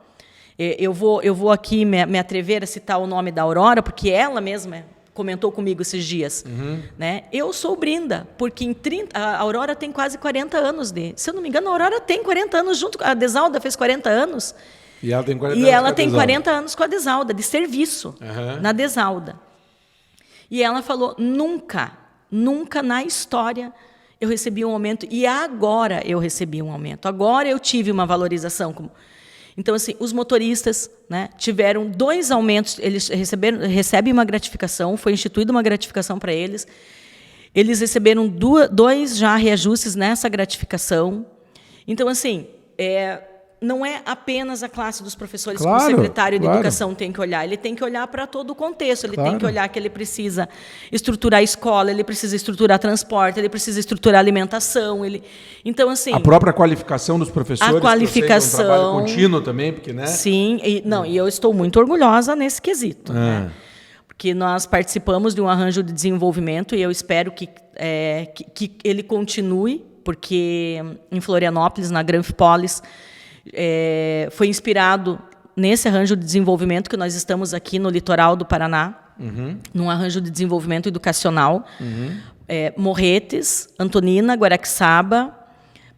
eu vou aqui me atrever a citar o nome da Aurora, porque ela mesma comentou comigo esses dias. Né? Eu sou Brinda, porque a Aurora tem quase 40 anos. Se eu não me engano, a Aurora tem 40 anos, a Desalda fez 40 anos. E ela tem 40 anos. E ela tem 40 anos com a Desalda, de serviço, na Desalda. E ela falou, nunca na história eu recebi um aumento, e agora eu recebi um aumento, agora eu tive uma valorização. Então, assim, os motoristas, né, tiveram 2 aumentos, eles recebem uma gratificação, foi instituída uma gratificação para eles, eles receberam 2 já reajustes nessa gratificação. Então, assim, não é apenas a classe dos professores que o secretário de Educação tem que olhar. Ele tem que olhar para todo o contexto. Ele tem que olhar que ele precisa estruturar a escola, ele precisa estruturar transporte, ele precisa estruturar alimentação. Então, assim, a própria qualificação dos professores. A qualificação. Que é um trabalho contínuo também, porque, né? Sim, e eu estou muito orgulhosa nesse quesito. Né? Porque nós participamos de um arranjo de desenvolvimento e eu espero que ele continue, porque em Florianópolis, na Granfipolis, foi inspirado nesse arranjo de desenvolvimento que nós estamos aqui no litoral do Paraná, num arranjo de desenvolvimento educacional. Morretes, Antonina, Guaraxaba,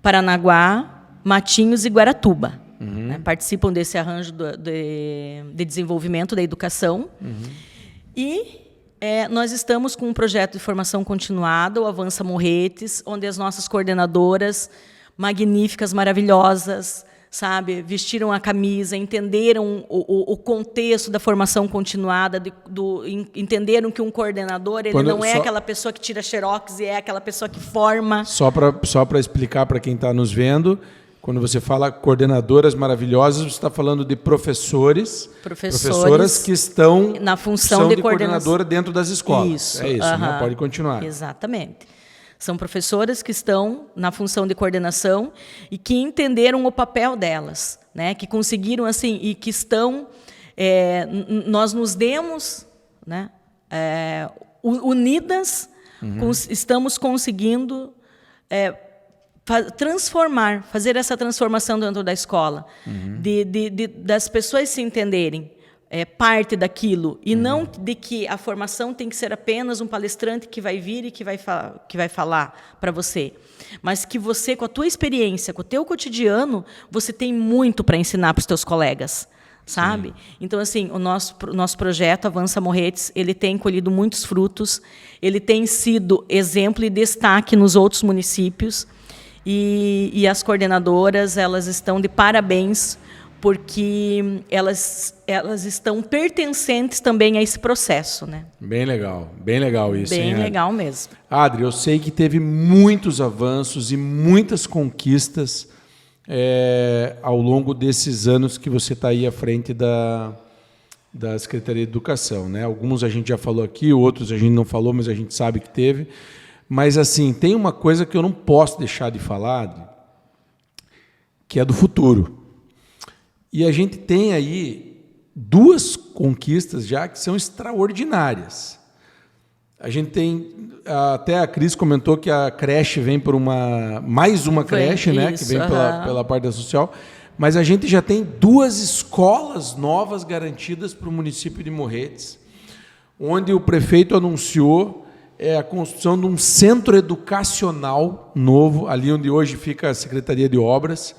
Paranaguá, Matinhos e Guaratuba. Né, participam desse arranjo de desenvolvimento da educação. E nós estamos com um projeto de formação continuada, o Avança Morretes, onde as nossas coordenadoras magníficas, maravilhosas, sabe, vestiram a camisa, entenderam o contexto da formação continuada, entenderam que um coordenador ele não é aquela pessoa que tira xerox, é aquela pessoa que forma. Só para explicar para quem está nos vendo, quando você fala coordenadoras maravilhosas, você está falando de professoras que estão na função de coordenadora dentro das escolas. Isso, né? Pode continuar. Exatamente. São professoras que estão na função de coordenação e que entenderam o papel delas, né? Que conseguiram, assim, e que estão... nós nos demos, né? Unidas, estamos conseguindo fazer essa transformação dentro da escola, das pessoas se entenderem parte daquilo, e não de que a formação tem que ser apenas um palestrante que vai vir e que vai falar para você, mas que você, com a tua experiência, com o teu cotidiano, você tem muito para ensinar para os teus colegas, sabe? Sim. Então, assim, o nosso projeto Avança Morretes, ele tem colhido muitos frutos, ele tem sido exemplo e destaque nos outros municípios, e as coordenadoras, elas estão de parabéns, porque elas estão pertencentes também a esse processo, né? Bem legal isso. Bem legal mesmo. Adri, eu sei que teve muitos avanços e muitas conquistas ao longo desses anos que você está aí à frente da Secretaria de Educação, né? Alguns a gente já falou aqui, outros a gente não falou, mas a gente sabe que teve. Mas, assim, tem uma coisa que eu não posso deixar de falar, Adri, que é do futuro. E a gente tem aí 2 conquistas já que são extraordinárias. A gente tem, até a Cris comentou que a creche vem por mais uma creche, né, que vem pela parte da social, mas a gente já tem 2 escolas novas garantidas para o município de Morretes, onde o prefeito anunciou a construção de um centro educacional novo, ali onde hoje fica a Secretaria de Obras,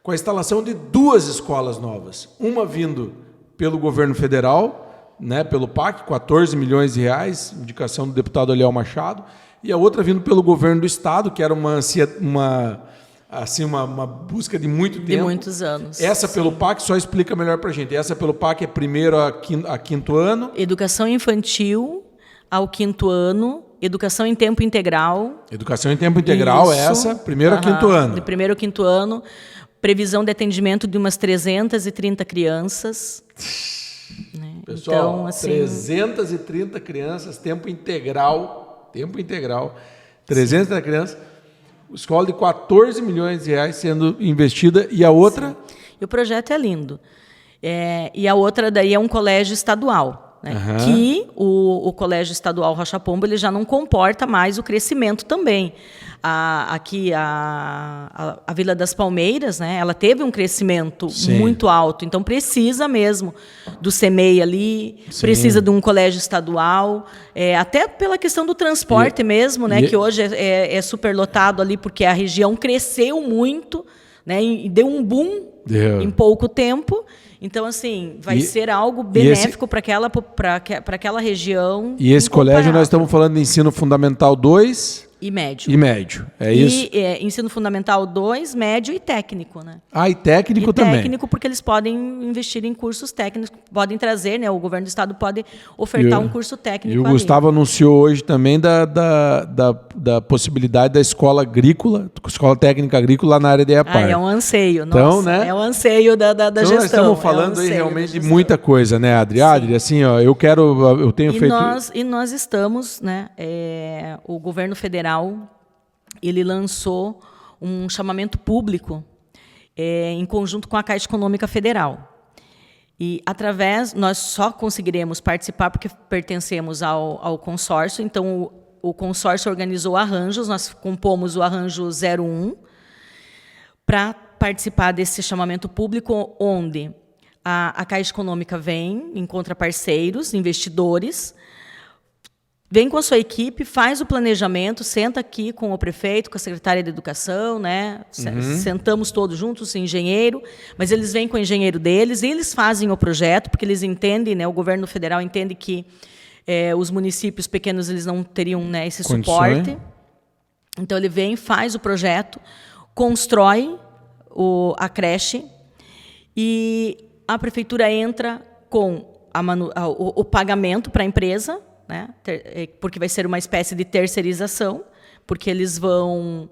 com a instalação de 2 escolas novas, uma vindo pelo governo federal, né, pelo PAC, 14 milhões de reais, indicação do deputado Eliel Machado, e a outra vindo pelo governo do estado, que era uma busca de muito tempo. De muitos anos. Essa pelo PAC só explica melhor para a gente. Essa pelo PAC é primeiro a 5º ano. Educação infantil ao 5º ano, educação em tempo integral. Educação em tempo integral, essa, primeiro a 5º ano. De primeiro ao 5º ano, previsão de atendimento de umas 330 crianças. Né? Pessoal, então, assim, 330 crianças, tempo integral, 330 crianças, escola de 14 milhões de reais sendo investida, e a outra? Sim. E o projeto é lindo. E a outra daí é um colégio estadual, né? Que o colégio estadual Rocha Pombo ele já não comporta mais o crescimento também. Aqui a Vila das Palmeiras, né, ela teve um crescimento muito alto, então precisa mesmo do CEMEI ali, precisa de um colégio estadual, até pela questão do transporte mesmo, né, que hoje é superlotado ali, porque a região cresceu muito, né, e deu um boom em pouco tempo. Então, assim, vai ser algo benéfico para aquela região. E esse colégio nós estamos falando de ensino fundamental 2... E médio. É isso? E ensino fundamental 2, médio e técnico, né? E técnico também. Técnico, porque eles podem investir em cursos técnicos, podem trazer, né? O governo do estado pode ofertar um curso técnico. E o Gustavo anunciou hoje também da possibilidade da escola agrícola, escola técnica agrícola na área de EAPAR. É um anseio, então, né? É um anseio da então, gestão. Nós estamos falando aí realmente de muita coisa, né, Adri? Adri, assim, ó, eu tenho feito... Nós estamos, né, o governo federal, ele lançou um chamamento público em conjunto com a Caixa Econômica Federal. E, nós só conseguiremos participar porque pertencemos ao consórcio. Então, o consórcio organizou arranjos, nós compomos o arranjo 01 para participar desse chamamento público, onde a Caixa Econômica encontra parceiros, investidores, vem com a sua equipe, faz o planejamento, senta aqui com o prefeito, com a secretária de Educação, né? Sentamos todos juntos, engenheiro, mas eles vêm com o engenheiro deles, eles fazem o projeto, porque eles entendem, né? O governo federal entende que os municípios pequenos eles não teriam, né, esse suporte. Então, ele vem, faz o projeto, constrói a creche e a prefeitura entra com o pagamento para a empresa, né? Porque vai ser uma espécie de terceirização, porque eles vão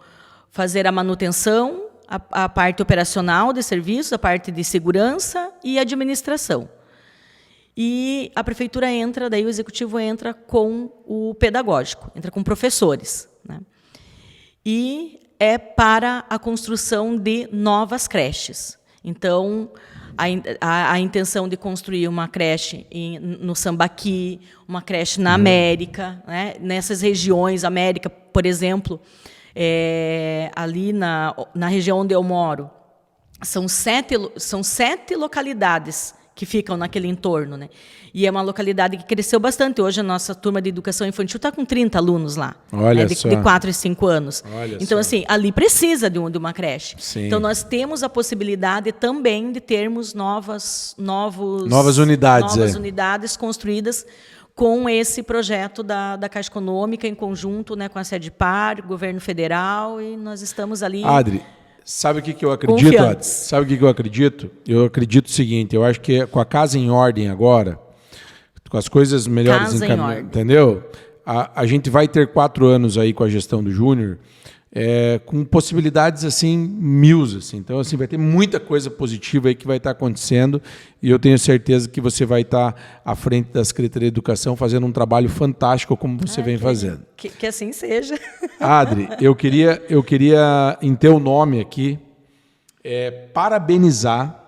fazer a manutenção, a parte operacional de serviços, a parte de segurança e administração. E a prefeitura entra, daí o executivo entra com o pedagógico, entra com professores, né? E é para a construção de novas creches. Então, a intenção de construir uma creche no Sambaqui, uma creche na América, né? Nessas regiões, América, por exemplo, ali na região onde eu moro, são sete localidades que ficam naquele entorno, né? E é uma localidade que cresceu bastante. Hoje a nossa turma de educação infantil está com 30 alunos lá, né? de 4 e 5 anos. Então, assim, ali precisa de uma creche. Sim. Então, nós temos a possibilidade também de termos novas unidades construídas com esse projeto da Caixa Econômica, em conjunto, né, com a SEDPAR, governo federal, e nós estamos ali... Adri, sabe o que eu acredito, Adri? Sabe o que eu acredito? Eu acredito o seguinte, eu acho que com a casa em ordem agora, com as coisas melhores encaminhadas, entendeu? A gente vai ter 4 anos aí com a gestão do Júnior, com possibilidades assim mil, assim. Então assim vai ter muita coisa positiva aí que vai estar acontecendo, e eu tenho certeza que você vai estar à frente da Secretaria de Educação fazendo um trabalho fantástico como você vem fazendo. Que assim seja. Adri, eu queria em teu nome aqui parabenizar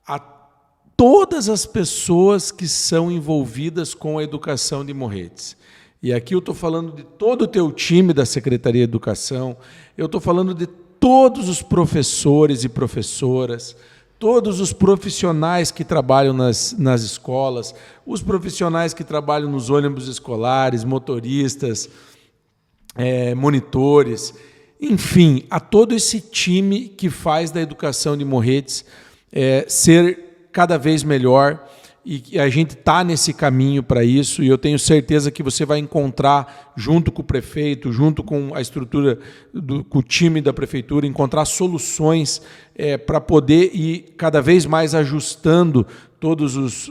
a todas as pessoas que são envolvidas com a educação de Morretes. E aqui eu estou falando de todo o teu time da Secretaria de Educação, eu estou falando de todos os professores e professoras, todos os profissionais que trabalham nas escolas, os profissionais que trabalham nos ônibus escolares, motoristas, monitores, enfim, a todo esse time que faz da educação de Morretes ser cada vez melhor, e a gente está nesse caminho para isso, e eu tenho certeza que você vai encontrar, junto com o prefeito, junto com a estrutura, com o time da prefeitura, encontrar soluções para poder ir cada vez mais ajustando todos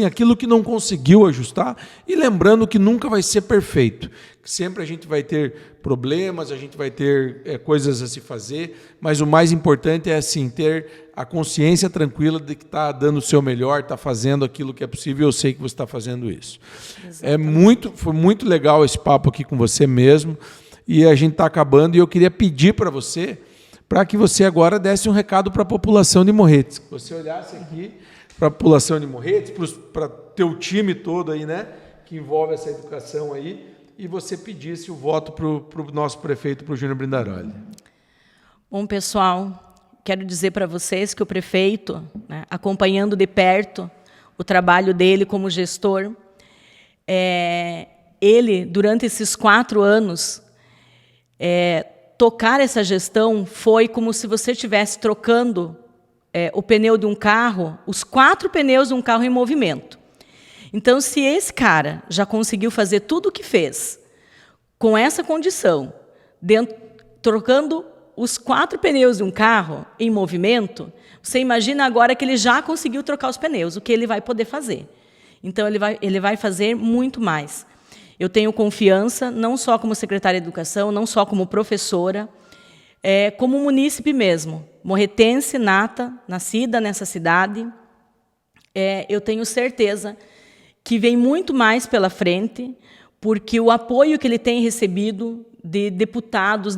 aquilo que não conseguiu ajustar, e lembrando que nunca vai ser perfeito, que sempre a gente vai ter problemas, a gente vai ter coisas a se fazer, mas o mais importante é assim, ter a consciência tranquila de que está dando o seu melhor, está fazendo aquilo que é possível, eu sei que você está fazendo isso. Foi muito legal esse papo aqui com você mesmo, e a gente está acabando, e eu queria pedir para você, para que você agora desse um recado para a população de Morretes, que você olhasse aqui para a população de Morretes, para teu time todo aí, né, que envolve essa educação aí, e você pedisse o voto para o nosso prefeito, para o Júnior Brindaroli. Bom, pessoal, quero dizer para vocês que o prefeito, né, acompanhando de perto o trabalho dele como gestor, ele, durante esses 4 anos, tocar essa gestão foi como se você estivesse trocando o pneu de um carro, os 4 pneus de um carro em movimento. Então, se esse cara já conseguiu fazer tudo o que fez, com essa condição, trocando os 4 pneus de um carro em movimento, você imagina agora que ele já conseguiu trocar os pneus, o que ele vai poder fazer. Então, ele vai fazer muito mais. Eu tenho confiança, não só como secretária de Educação, não só como professora, como munícipe mesmo, morretense, nata, nascida nessa cidade. Eu tenho certeza que vem muito mais pela frente, porque o apoio que ele tem recebido de deputado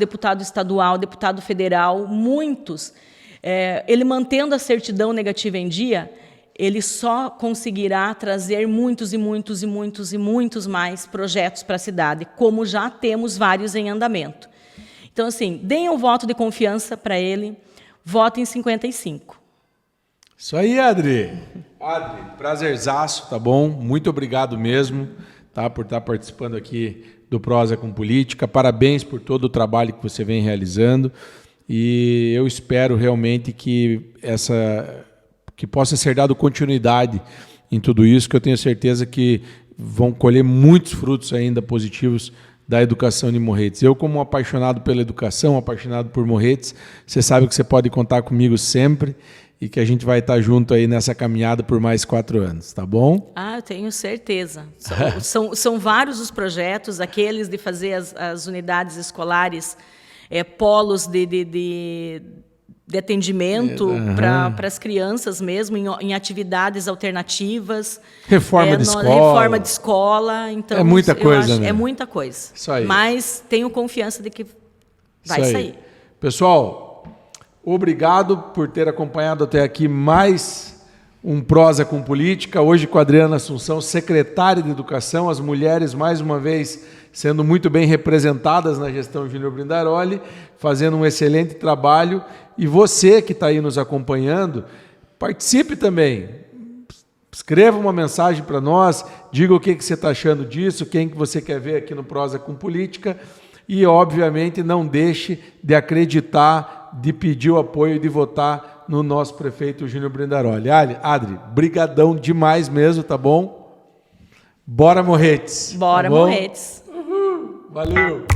estadual, deputado federal, muitos, ele mantendo a certidão negativa em dia, ele só conseguirá trazer muitos e muitos e muitos e muitos mais projetos para a cidade, como já temos vários em andamento. Então, assim, deem um voto de confiança para ele, votem 55. Isso aí, Adri. Adri, prazerzaço, tá bom? Muito obrigado mesmo, tá, por estar participando aqui do Prosa com Política. Parabéns por todo o trabalho que você vem realizando. E eu espero realmente que possa ser dado continuidade em tudo isso, que eu tenho certeza que vão colher muitos frutos ainda positivos da educação de Morretes. Eu, como apaixonado pela educação, apaixonado por Morretes, você sabe que você pode contar comigo sempre, e que a gente vai estar junto aí nessa caminhada por mais 4 anos, tá bom? Eu tenho certeza. São vários os projetos, aqueles de fazer as unidades escolares, polos de atendimento para as crianças mesmo, em atividades alternativas. Reforma de escola. Reforma de escola. Então, é muita coisa, né? É muita coisa. Isso aí. Mas tenho confiança de que vai sair. Pessoal, obrigado por ter acompanhado até aqui mais um Prosa com Política, hoje com a Adriana Assunção, secretária de Educação, as mulheres mais uma vez sendo muito bem representadas na gestão Júnior Brindaroli, fazendo um excelente trabalho, e você que está aí nos acompanhando, participe também, escreva uma mensagem para nós, diga o que você está achando disso, quem que você quer ver aqui no Prosa com Política, e obviamente não deixe de acreditar, de pedir o apoio e de votar no nosso prefeito Júnior Brindaroli. Adri, brigadão demais mesmo, tá bom? Bora, Morretes! Bora, tá Morretes! Uhul. Valeu!